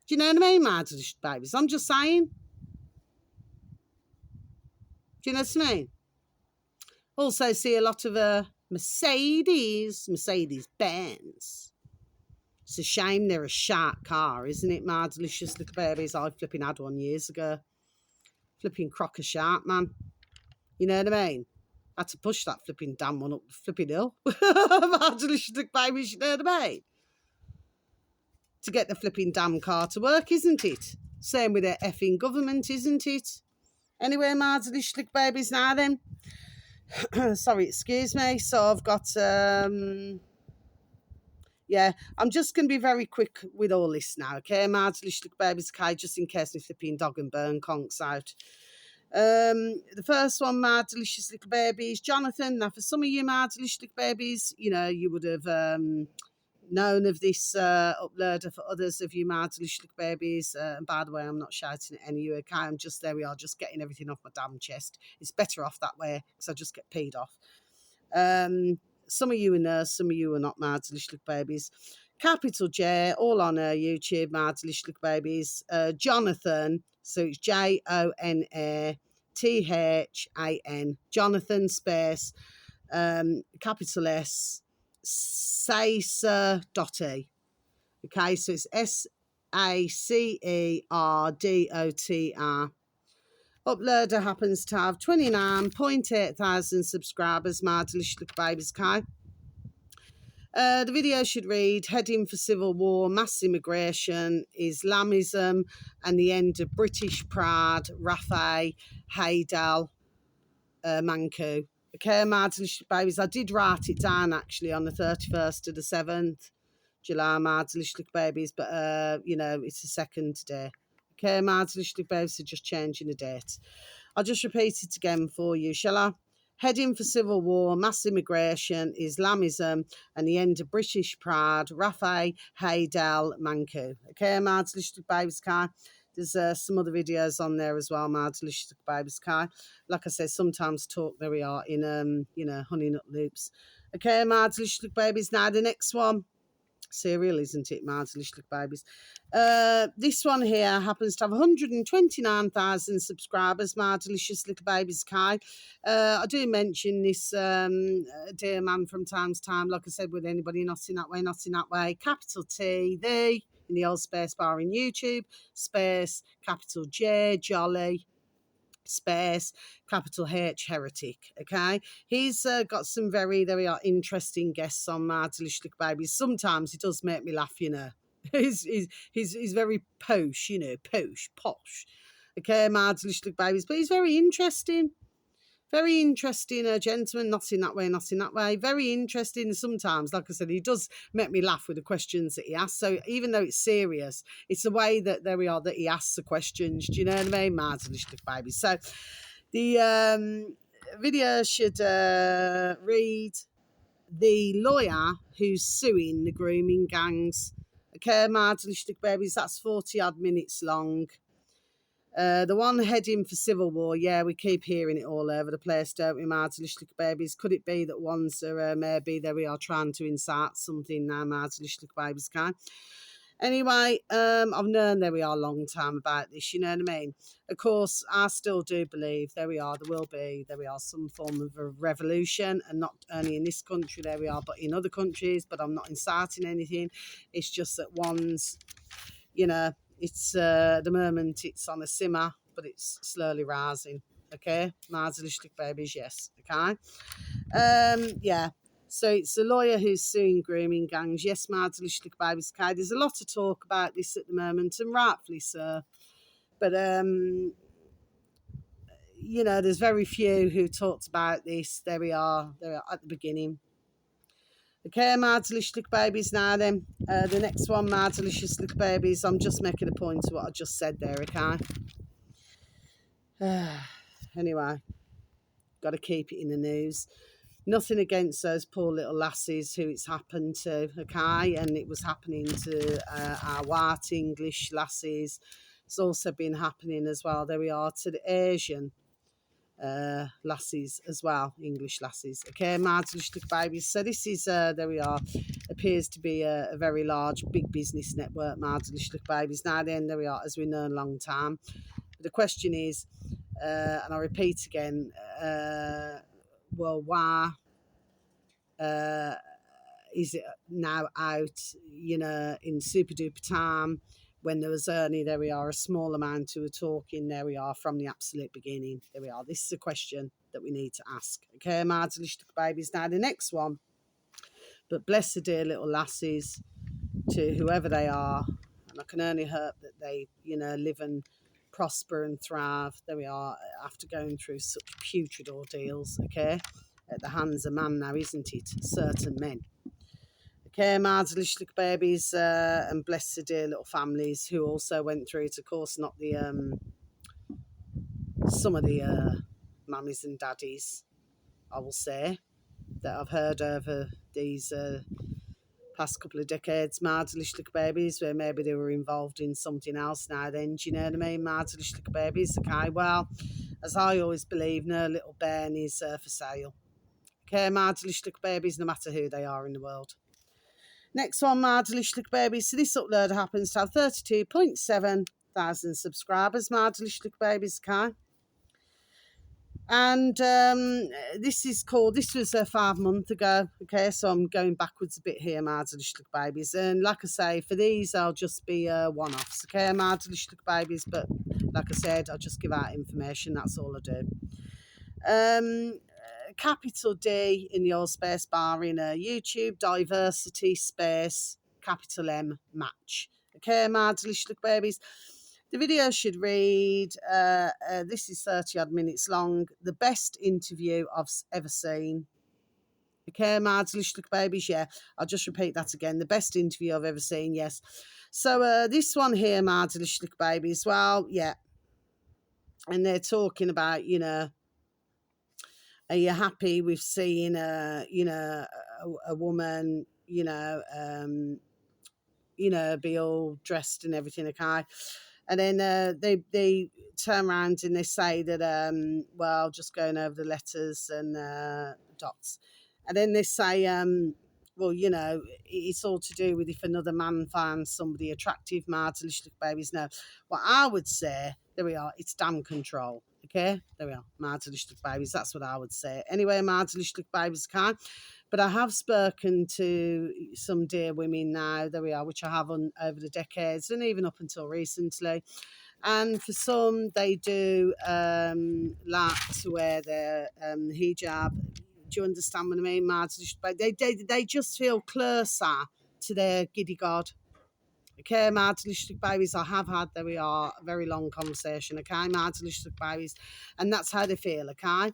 Do you know what I mean, my delicious babies? I'm just saying. Do you know what I mean? Also see a lot of Mercedes-Benz. It's a shame they're a shark car, isn't it, my delicious little babies? I flipping had one years ago. Flipping crocker shark, man. You know what I mean? I had to push that flipping damn one up the flipping hill. My delicious little babies, you know what I mean? To get the flipping damn car to work, isn't it? Same with their effing government, isn't it? Anyway, my delicious little babies now then. Sorry, excuse me. So I've got, yeah, I'm just going to be very quick with all this now, okay? My delicious little babies, okay, just in case my flipping dog and burn conks out. The first one, my delicious little babies, Jonathan. Now, for some of you, my delicious little babies, you know, you would have known of this uploader. For others of you, my delicious little babies. And by the way, I'm not shouting at any of you, okay? I'm just, there we are, just getting everything off my damn chest. It's better off that way because I just get peed off. Some of you are nurse, some of you are not, my delicious little babies. Capital J, all on YouTube, my delicious little babies. Jonathan, so it's JONATHAN, Jonathan space, capital S, Sacerdoti. Okay, so it's SACERDOTR. Uploader happens to have 29.8 thousand subscribers, my delicious little babies, okay? The video should read, heading for civil war, mass immigration, Islamism, and the end of British pride, Rafah, Haidal, Manku. Okay, my delicious babies. I did write it down actually on the 31st of the 7th, July, my delicious babies, but you know, it's the second today. Okay, my delicious babies are just changing the date. I'll just repeat it again for you, shall I? Heading for civil war, mass immigration, Islamism, and the end of British pride, Rafah, Haidal, Manku. Okay, my delicious babies, Kai. There's some other videos on there as well, my delicious babies, Kai. Like I said, sometimes talk, there we are, in, you know, honey nut loops. Okay, my delicious babies. Now, the next one. Cereal, isn't it, my delicious babies? This one here happens to have 129,000 subscribers, my delicious little babies, Kai. I do mention this dear man from time to time, like I said, with anybody not in that way, not in that way. Capital T, the, in the old space bar in YouTube, space, capital J, Jolly, space, capital H, heretic. Okay, he's got some very, there we are, interesting guests on my delicious little babies. Sometimes he does make me laugh, you know. he's very posh, you know, posh. Okay, my delicious little babies, but he's very interesting. Very interesting, gentleman. Not in that way, not in that way. Very interesting. Sometimes, like I said, he does make me laugh with the questions that he asks. So even though it's serious, it's the way that, there we are, that he asks the questions. Do you know what I mean? Mad delicious baby. So the video should read, the lawyer who's suing the grooming gangs. Okay, mad delicious babies. That's 40 odd minutes long. The one heading for civil war, yeah, we keep hearing it all over the place, don't we, my delicious little babies? Could it be that ones are maybe, there we are, trying to insert something now, my delicious little babies, can? Anyway, I've known, there we are, a long time about this, you know what I mean? Of course, I still do believe, there we are, there will be, there we are, some form of a revolution, and not only in this country, there we are, but in other countries, but I'm not inciting anything. It's just that one's, you know, it's the moment it's on a simmer, but it's slowly rising. Okay, my delicious babies, yes. Okay, yeah. So it's a lawyer who's suing grooming gangs. Yes, my delicious babies. Okay, there's a lot of talk about this at the moment, and rightfully so. But you know, there's very few who talked about this. There we are at the beginning. Okay, my delicious little babies now then. The next one, my delicious little babies. I'm just making a point of what I just said there, okay? Anyway, got to keep it in the news. Nothing against those poor little lassies who it's happened to, okay? And it was happening to our white English lassies. It's also been happening as well, there we are, to the Asian lassies as well, English lassies. Okay, my delicious babies. So this is, there we are, appears to be a very large, big business network, my delicious babies. Now then, there we are, as we know, a long time. But the question is, and I repeat again, well, why is it now out, you know, in super duper time, when there was only, there we are, a small amount who were talking, there we are, from the absolute beginning. There we are. This is a question that we need to ask. Okay, my delicious babies. Now the next one. But bless the dear little lassies, to whoever they are, and I can only hope that they, you know, live and prosper and thrive. There we are, after going through such putrid ordeals, okay, at the hands of man now, isn't it? Certain men. Okay, my delicious little babies, and bless the dear little families who also went through it. Of course, not the some of the mummies and daddies, I will say, that I've heard over these past couple of decades, Mardlish little babies, where maybe they were involved in something else now then, do you know what I mean? Mardlish little babies, okay, well, as I always believe, no little bairn is for sale. Okay, Mardlish little babies, no matter who they are in the world. Next one, Mardlish little babies. So this upload happens to have 32.7 thousand subscribers, Mardlish little babies, okay? And this was 5 months ago, okay, so I'm going backwards a bit here, Mardlish little babies, and like I say, for these I'll just be one-offs, okay, Mardlish little babies, but like I said, I'll just give out information, that's all I do. Capital D in your space bar in YouTube, diversity space, capital M match, okay, Mardlish little babies. The video should read, this is 30 odd minutes long, the best interview I've ever seen. Okay, Mardlish little babies, yeah, I'll just repeat that again. The best interview I've ever seen, yes. So this one here, Mardlish little babies, well, yeah. And they're talking about, you know, are you happy with seeing a woman, be all dressed and everything, okay? And then they turn around and they say that, well, just going over the letters and dots. And then they say, well, you know, it's all to do with if another man finds somebody attractive, Mardlish little babies. No, what I would say, there we are, it's damn control. Okay, there we are, Mardlish little babies. That's what I would say. Anyway, Mardlish little babies can. But I have spoken to some dear women now, there we are, which I have over the decades and even up until recently. And for some, they do like to wear their hijab. Do you understand what I mean, Mardlish? They just feel closer to their giddy god. Okay, Mardlish babies, I have had, there we are, a very long conversation, okay, Mardlish babies, and that's how they feel, okay?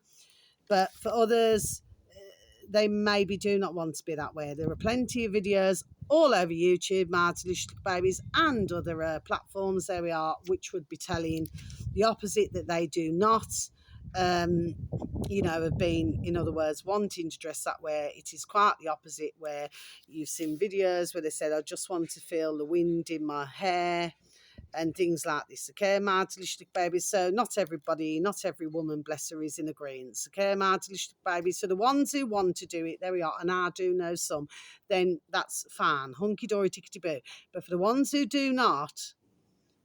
But for others, they maybe do not want to be that way. There are plenty of videos all over YouTube, Mardlish babies, and other platforms, there we are, which would be telling the opposite, that they do not, have been, in other words, wanting to dress that way. It is quite the opposite, where you've seen videos where they said, I just want to feel the wind in my hair and things like this, okay, Mardlish babies. So not everybody, not every woman, bless her, is in agreement, okay, Mardlish babies. So the ones who want to do it, there we are, and I do know some, then that's fine, hunky-dory, tickety-boo. But for the ones who do not,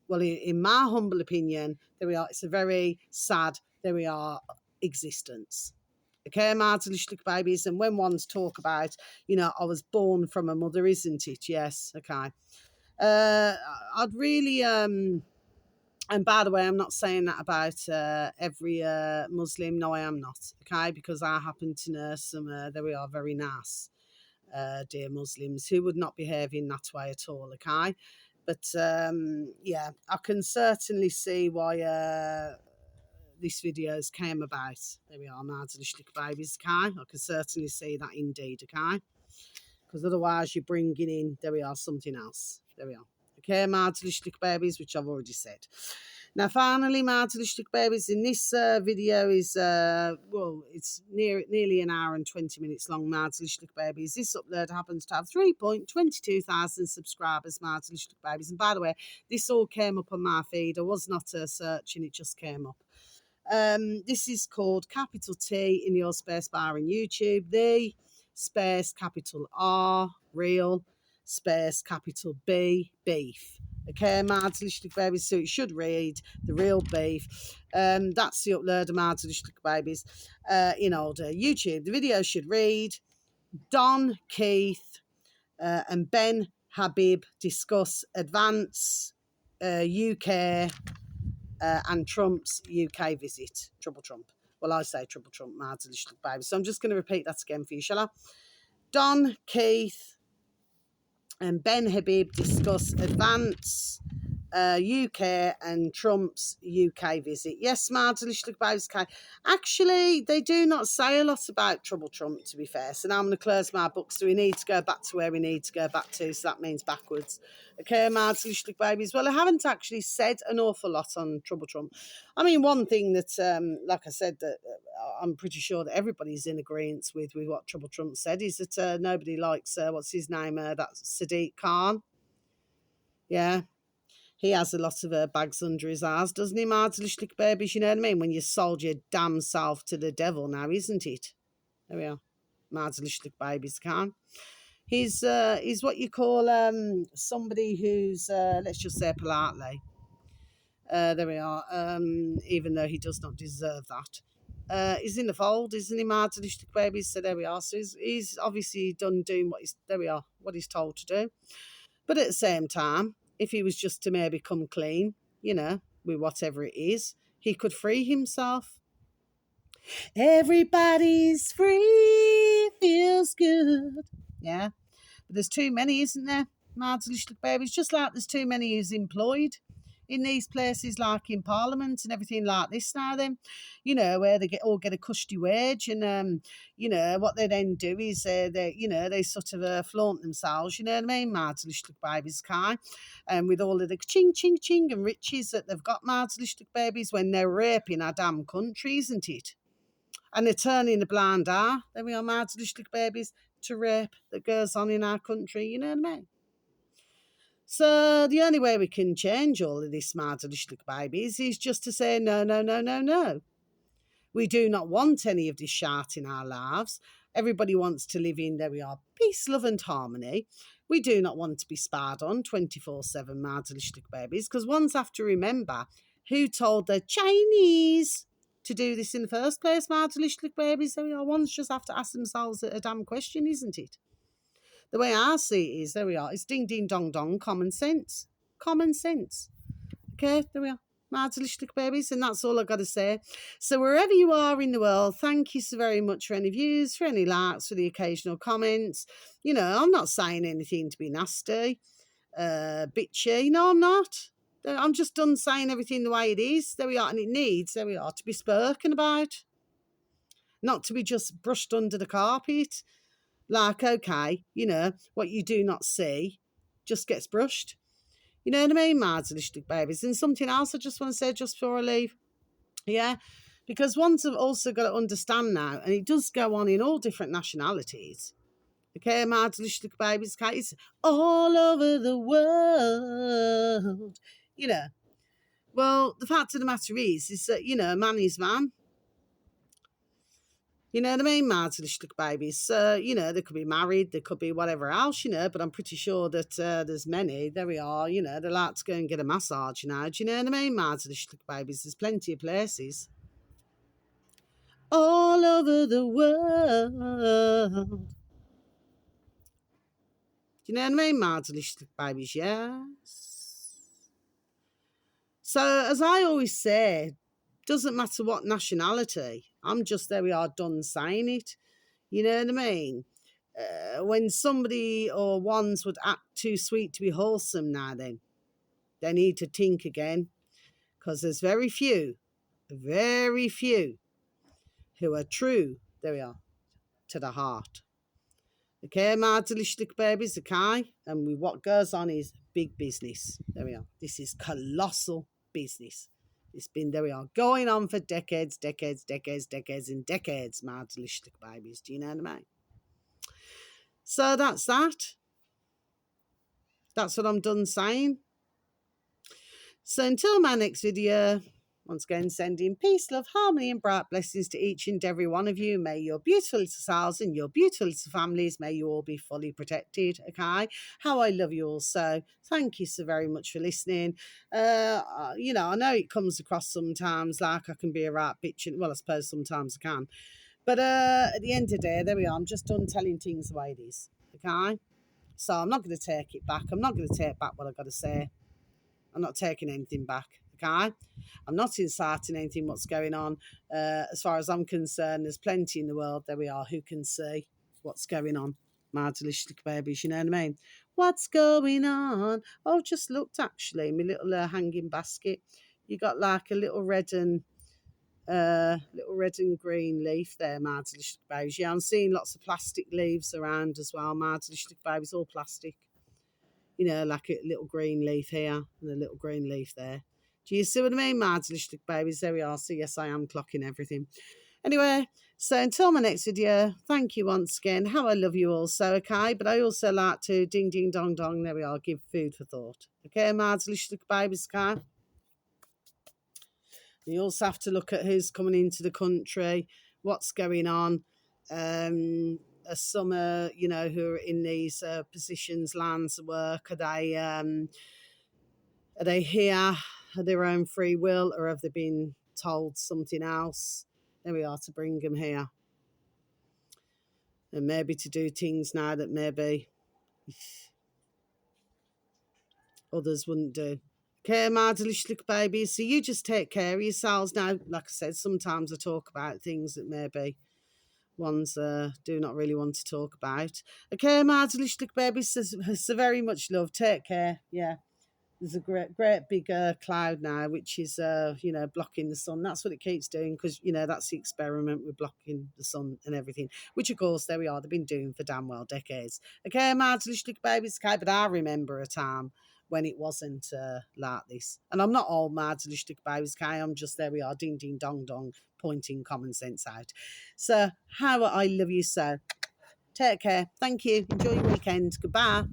well, in my humble opinion, there we are, it's a very sad, there we are, existence. Okay, Mardlish babies. And when ones talk about, I was born from a mother, isn't it? Yes, okay. I'd really, and by the way, I'm not saying that about every Muslim. No, I am not, okay, because I happen to know some, there we are, very nice, dear Muslims, who would not behave in that way at all, okay? But, yeah, I can certainly see why this videos came about. There we are, Mardlish babies, okay? I can certainly see that indeed, okay? Because otherwise you're bringing in, there we are, something else. There we are. Okay, Mardlish babies, which I've already said. Now, finally, Mardlish babies, in this video is, it's nearly an hour and 20 minutes long, Mardlish babies. This upload happens to have 3.22 thousand subscribers, Mardlish babies. And by the way, this all came up on my feed. I was not searching, it just came up. This is called capital T in your space bar in YouTube. The space capital R, real, space capital B, beef. Okay, Mardlish babies, so it should read the real beef. That's the upload of Mardlish babies in order. YouTube, the video should read Don Keith and Ben Habib discuss advance UK and Trump's UK visit. Trouble Trump. Well, I say Trouble Trump, Mardlish babies. So I'm just going to repeat that again for you, shall I? Don Keith and Ben Habib discuss advance UK and Trump's UK visit. Yes, okay. Actually, they do not say a lot about Trouble Trump, to be fair. So now I'm going to close my book. So we need to go back to where we need to go back to. So that means backwards. Okay, babies. Well, I haven't actually said an awful lot on Trouble Trump. I mean, one thing that, like I said, that I'm pretty sure that everybody's in agreement with what Trouble Trump said is that nobody likes, what's his name, that's Sadiq Khan. Yeah. He has a lot of bags under his arse, doesn't he, Martha babies? You know what I mean? When you sold your damn self to the devil now, isn't it? There we are. Martha babies can. He's what you call somebody who's, let's just say politely. There we are. Even though he does not deserve that. He's in the fold, isn't he, Martha babies? So there we are. So he's obviously doing what he's told to do. But at the same time, if he was just to maybe come clean, with whatever it is, he could free himself. Everybody's free, feels good. Yeah. But there's too many, isn't there? Martha babies, just like there's too many who's employed in these places, like in Parliament and everything like this now then, where they get a cushy wage and, what they then do is they sort of flaunt themselves, you know what I mean, Martha babies, Kai, and with all of the ching, ching, ching and riches that they've got, Martha babies, when they're raping our damn country, isn't it? And they're turning a blind eye, there we are, Martha babies, to rape that goes on in our country, you know what I mean? So the only way we can change all of this, Martha babies, is just to say no, no, no, no, no. We do not want any of this shart in our lives. Everybody wants to live in, there we are, peace, love and harmony. We do not want to be spied on 24/7, Martha babies, because ones have to remember who told the Chinese to do this in the first place, Martha babies. There we are. Ones just have to ask themselves a damn question, isn't it? The way I see it is, there we are, it's ding, ding, dong, dong, common sense. Common sense. Okay, there we are. Martha babies, and that's all I've got to say. So wherever you are in the world, thank you so very much for any views, for any likes, for the occasional comments. I'm not saying anything to be nasty, bitchy. No, I'm not. I'm just done saying everything the way it is. There we are, and it needs, there we are, to be spoken about. Not to be just brushed under the carpet. Like, okay, what you do not see just gets brushed. You know what I mean, Martha babies? And something else I just want to say just before I leave. Yeah, because ones have also got to understand now, and it does go on in all different nationalities. Okay, Martha babies, it's all over the world. Well, the fact of the matter is that, man is man. You know what I mean, Martha babies? They could be married, they could be whatever else, but I'm pretty sure that there's many, there we are, they like to go and get a massage now. Do you know what I mean, Martha babies? There's plenty of places. All over the world. Do you know what I mean, Martha babies? Yes. So, as I always say, doesn't matter what nationality, I'm just, there we are, done saying it. You know what I mean? When somebody or ones would act too sweet to be wholesome now then, they need to think again. Because there's very few who are true, there we are, to the heart. Okay, Martha babies, okay? And what goes on is big business. There we are. This is colossal business. It's been, there we are, going on for decades, and decades, Martha babies. Do you know what I mean? So that's that. That's what I'm done saying. So until my next video, once again, sending peace, love, harmony and bright blessings to each and every one of you. May your beautiful little selves and your beautiful little families, may you all be fully protected, okay? How I love you all so. Thank you so very much for listening. I know it comes across sometimes like I can be a right bitch. Well, I suppose sometimes I can. But at the end of the day, there we are. I'm just done telling things the way it is, okay? So I'm not going to take it back. I'm not going to take back what I've got to say. I'm not taking anything back, okay? I'm not inciting anything what's going on. As far as I'm concerned, there's plenty in the world, there we are, who can see what's going on. My delicious babies, you know what I mean? What's going on? Oh, just looked actually, my little hanging basket. You got like a little red and green leaf there, Mardelicious babies. Yeah, I'm seeing lots of plastic leaves around as well. Mardelicious babies, all plastic. You know, like a little green leaf here and a little green leaf there. Do you see what I mean, Mardelicious babies? There we are. So yes, I am clocking everything. Anyway, so until my next video, thank you once again. How I love you all so, okay? But I also like to ding, ding, dong, dong. There we are. Give food for thought. Okay, Mardelicious babies, okay? You also have to look at who's coming into the country, what's going on. Some you know, who are in these positions, lands of work, are they here of their own free will, or have they been told something else? There we are, to bring them here, and maybe to do things now that maybe others wouldn't do. Okay, my delicious little babies. So you just take care of yourselves now. Like I said, sometimes I talk about things that maybe ones do not really want to talk about. Okay, my delicious little babies. So very much love. Take care. Yeah. There's a great big cloud now, which is, you know, blocking the sun. That's what it keeps doing because, you know, that's the experiment with blocking the sun and everything, which, of course, there we are. They've been doing for damn well decades. Okay, my delicious little babies, okay, but I remember a time when it wasn't like this. And I'm not all mad delicious little babies, okay? I'm just, there we are, ding, ding, dong, dong, pointing common sense out. So, how I love you so. Take care. Thank you. Enjoy your weekend. Goodbye.